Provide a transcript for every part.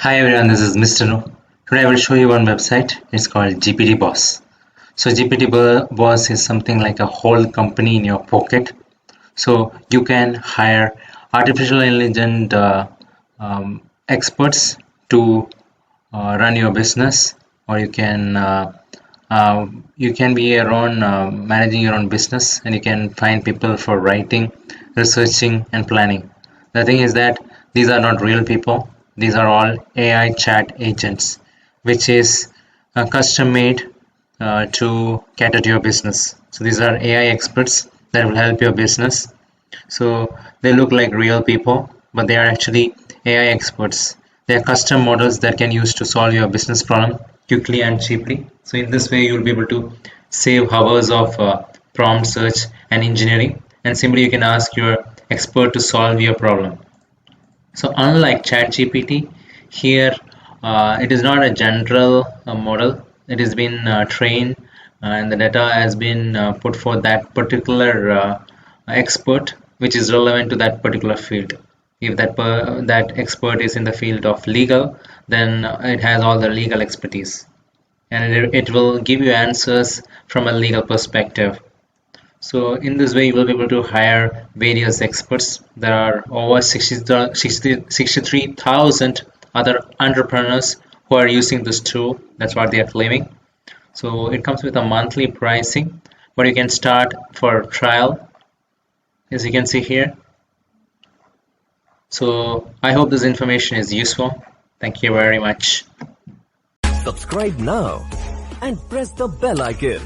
Hi everyone, this is Mr. No. Today I will show you one website. It's called GPT Boss. So Boss is something like a whole company in your pocket. So you can hire artificial intelligence experts to run your business, or you can be your own managing your own business, and you can find people for writing, researching, and planning. The thing is that these are not real people. These are all AI chat agents, which is custom made to cater to your business. So these are AI experts that will help your business. So they look like real people, but they are actually AI experts. They are custom models that can use to solve your business problem quickly and cheaply. So in this way, you'll be able to save hours of prompt search and engineering, and simply you can ask your expert to solve your problem. So unlike ChatGPT, here it is not a general model. It has been trained and the data has been put for that particular expert, which is relevant to that particular field. If that expert is in the field of legal, then it has all the legal expertise, and it will give you answers from a legal perspective. So in this way, you will be able to hire various experts. There are over 63,000 other entrepreneurs who are using this tool. That's what they are claiming. So it comes with a monthly pricing, but you can start for trial, as you can see here. So I hope this information is useful. Thank you very much. Subscribe now and press the bell icon.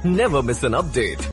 Never miss an update.